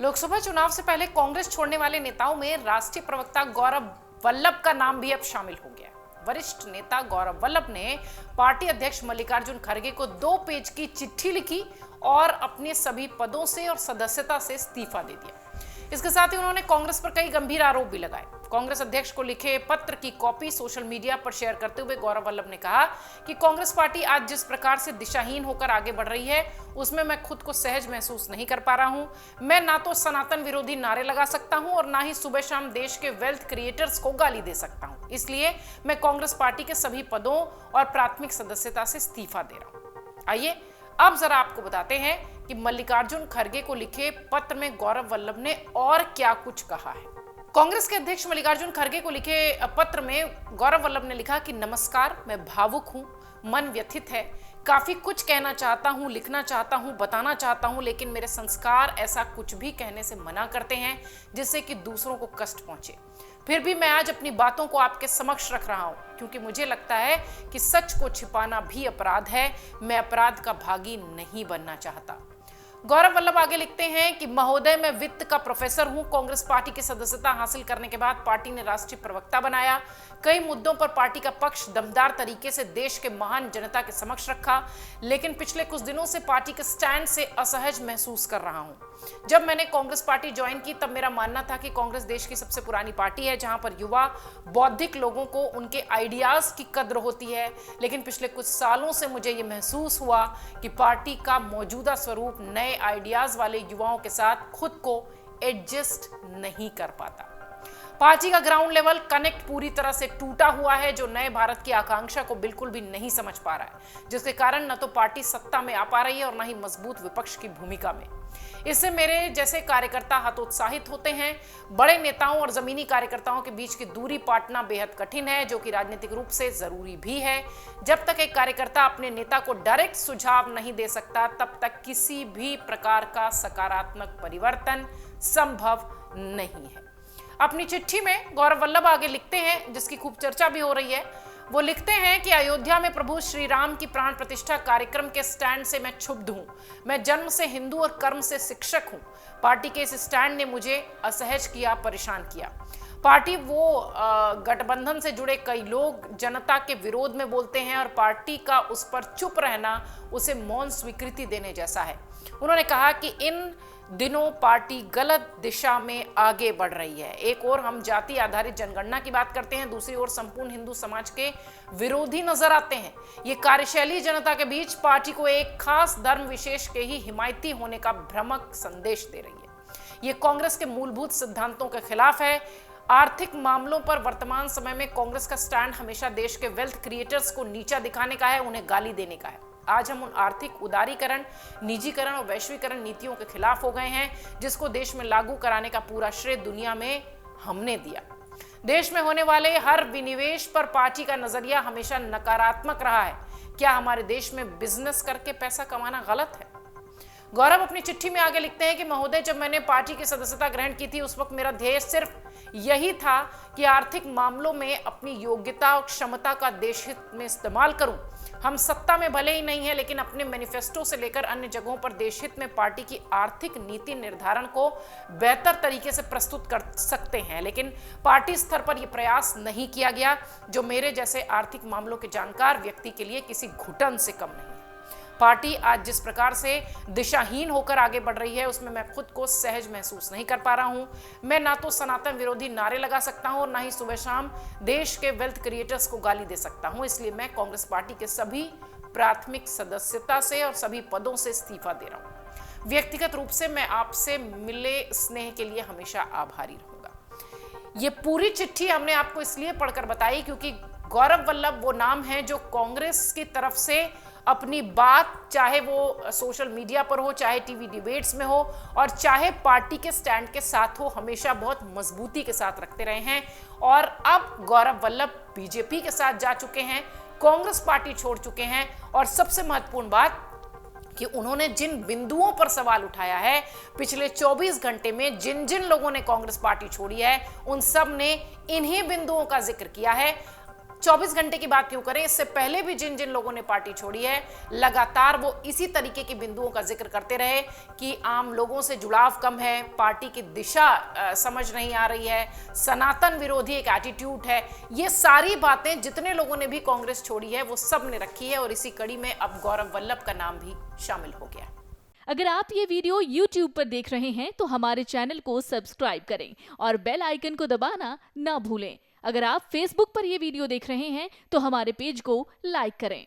लोकसभा चुनाव से पहले कांग्रेस छोड़ने वाले नेताओं में राष्ट्रीय प्रवक्ता गौरव वल्लभ का नाम भी अब शामिल हो गया। वरिष्ठ नेता गौरव वल्लभ ने पार्टी अध्यक्ष मल्लिकार्जुन खड़गे को 2 पेज की चिट्ठी लिखी और अपने सभी पदों से और सदस्यता से इस्तीफा दे दिया। इसके साथ ही उन्होंने कांग्रेस पर कई गंभीर आरोप भी लगाए। कांग्रेस अध्यक्ष को लिखे पत्र की कॉपी सोशल मीडिया पर शेयर करते हुए गौरव वल्लभ ने कहा कि कांग्रेस पार्टी आज जिस प्रकार से दिशाहीन होकर आगे बढ़ रही है उसमें मैं खुद को सहज महसूस नहीं कर पा रहा हूं। मैं ना तो सनातन विरोधी नारे लगा सकता हूं और ना ही सुबह शाम देश के वेल्थ क्रिएटर्स को गाली दे सकता हूं। इसलिए मैं कांग्रेस पार्टी के सभी पदों और प्राथमिक सदस्यता से इस्तीफा दे रहा हूं। आइए अब जरा आपको बताते हैं कि मल्लिकार्जुन खड़गे को लिखे पत्र में गौरव वल्लभ ने और क्या कुछ कहा है। कांग्रेस के अध्यक्ष मल्लिकार्जुन खड़गे को लिखे पत्र में गौरव वल्लभ ने लिखा कि नमस्कार, मैं भावुक हूं, मन व्यथित है, काफी कुछ कहना चाहता हूं, लिखना चाहता हूं, बताना चाहता हूं, लेकिन मेरे संस्कार ऐसा कुछ भी कहने से मना करते हैं जिससे कि दूसरों को कष्ट पहुंचे। फिर भी मैं आज अपनी बातों को आपके समक्ष रख रहा हूं क्योंकि मुझे लगता है कि सच को छिपाना भी अपराध है। मैं अपराध का भागी नहीं बनना चाहता। गौरव वल्लभ आगे लिखते हैं कि महोदय, मैं वित्त का प्रोफेसर हूं। कांग्रेस पार्टी की सदस्यता हासिल करने के बाद पार्टी ने राष्ट्रीय प्रवक्ता बनाया। कई मुद्दों पर पार्टी का पक्ष दमदार तरीके से देश के महान जनता के समक्ष रखा, लेकिन पिछले कुछ दिनों से पार्टी के स्टैंड से असहज महसूस कर रहा हूं। जब मैंने कांग्रेस पार्टी ज्वाइन की तब मेरा मानना था कि कांग्रेस देश की सबसे पुरानी पार्टी है जहां पर युवा बौद्धिक लोगों को उनके आइडियाज की कद्र होती है, लेकिन पिछले कुछ सालों से मुझे ये महसूस हुआ कि पार्टी का मौजूदा स्वरूप नए आइडियाज वाले युवाओं के साथ खुद को एडजस्ट नहीं कर पाता। पार्टी का ग्राउंड लेवल कनेक्ट पूरी तरह से टूटा हुआ है जो नए भारत की आकांक्षा को बिल्कुल भी नहीं समझ पा रहा है, जिसके कारण न तो पार्टी सत्ता में आ पा रही है और न ही मजबूत विपक्ष की भूमिका में। इससे मेरे जैसे कार्यकर्ता हतोत्साहित होते हैं। बड़े नेताओं और जमीनी कार्यकर्ताओं के बीच की दूरी पाटना बेहद कठिन है, जो कि राजनीतिक रूप से जरूरी भी है। जब तक एक कार्यकर्ता अपने नेता को डायरेक्ट सुझाव नहीं दे सकता तब तक किसी भी प्रकार का सकारात्मक परिवर्तन संभव नहीं है। अपनी चिट्ठी में गौरव वल्लभ आगे लिखते हैं, जिसकी खूब चर्चा भी हो रही है। वो लिखते हैं कि अयोध्या में प्रभु श्री राम की प्राण प्रतिष्ठा कार्यक्रम के स्टैंड से मैं क्षुब्ध हूं। मैं जन्म से हिंदू और कर्म से शिक्षक हूं। पार्टी के इस स्टैंड ने मुझे असहज किया, परेशान किया। पार्टी वो गठबंधन से जुड़े कई लोग जनता के विरोध में बोलते हैं और पार्टी का उस पर चुप रहना उसे मौन स्वीकृति देने जैसा है। उन्होंने कहा कि इन दिनों पार्टी गलत दिशा में आगे बढ़ रही है। एक ओर हम जाति आधारित जनगणना की बात करते हैं, दूसरी ओर संपूर्ण हिंदू समाज के विरोधी नजर आते हैं। ये कार्यशैली जनता के बीच पार्टी को एक खास धर्म विशेष के ही हिमायती होने का भ्रामक संदेश दे रही है। ये कांग्रेस के मूलभूत सिद्धांतों के खिलाफ है। आर्थिक मामलों पर वर्तमान समय में कांग्रेस का स्टैंड हमेशा देश के वेल्थ क्रिएटर्स को नीचा दिखाने का है, उन्हें गाली देने का है। आज हम उन आर्थिक उदारीकरण, निजीकरण और वैश्वीकरण नीतियों के खिलाफ हो गए हैं जिसको देश में लागू कराने का पूरा श्रेय दुनिया में हमने दिया। देश में होने वाले हर विनिवेश पर पार्टी का नजरिया हमेशा नकारात्मक रहा है। क्या हमारे देश में बिजनेस करके पैसा कमाना गलत है? गौरव अपनी चिट्ठी में आगे लिखते हैं कि महोदय, जब मैंने पार्टी की सदस्यता ग्रहण की थी उस वक्त मेरा ध्येय सिर्फ यही था कि आर्थिक मामलों में अपनी योग्यता और क्षमता का देश हित में इस्तेमाल करूं। हम सत्ता में भले ही नहीं है, लेकिन अपने मैनिफेस्टो से लेकर अन्य जगहों पर देश हित में पार्टी की आर्थिक नीति निर्धारण को बेहतर तरीके से प्रस्तुत कर सकते हैं, लेकिन पार्टी स्तर पर यह प्रयास नहीं किया गया, जो मेरे जैसे आर्थिक मामलों के जानकार व्यक्ति के लिए किसी घुटन से कम नहीं है। पार्टी आज जिस प्रकार से दिशाहीन होकर आगे बढ़ रही है उसमें मैं खुद को सहज महसूस नहीं कर पा रहा हूं। मैं ना तो सनातन विरोधी नारे लगा सकता हूं और ना ही सुबह शाम देश के वेल्थ क्रिएटर्स को गाली दे सकता हूं। इसलिए मैं कांग्रेस पार्टी के सभी प्राथमिक सदस्यता से और सभी पदों से इस्तीफा दे रहा हूं। व्यक्तिगत रूप से मैं आपसे मिले स्नेह के लिए हमेशा आभारी रहूंगा। ये पूरी चिट्ठी हमने आपको इसलिए पढ़कर बताई क्योंकि गौरव वल्लभ वो नाम है जो कांग्रेस की तरफ से अपनी बात, चाहे वो सोशल मीडिया पर हो, चाहे टीवी डिबेट्स में हो और चाहे पार्टी के स्टैंड के साथ हो, हमेशा बहुत मजबूती के साथ रखते रहे हैं। और अब गौरव वल्लभ बीजेपी के साथ जा चुके हैं, कांग्रेस पार्टी छोड़ चुके हैं और सबसे महत्वपूर्ण बात कि उन्होंने जिन बिंदुओं पर सवाल उठाया है, पिछले 24 घंटे में जिन जिन लोगों ने कांग्रेस पार्टी छोड़ी है उन सब ने इन्हीं बिंदुओं का जिक्र किया है। 24 घंटे की बात क्यों करें, इससे पहले भी जिन जिन लोगों ने पार्टी छोड़ी है लगातार वो इसी तरीके के बिंदुओं का जिक्र करते रहे कि आम लोगों से जुड़ाव कम है, पार्टी की दिशा समझ नहीं आ रही है, सनातन विरोधी एक एटीट्यूड है। ये सारी बातें जितने लोगों ने भी कांग्रेस छोड़ी है वो सब ने रखी है और इसी कड़ी में अब गौरव वल्लभ का नाम भी शामिल हो गया। अगर आप ये वीडियो YouTube पर देख रहे हैं तो हमारे चैनल को सब्सक्राइब करें और बेल आइकन को दबाना ना भूलें। अगर आप Facebook पर ये वीडियो देख रहे हैं तो हमारे पेज को लाइक करें।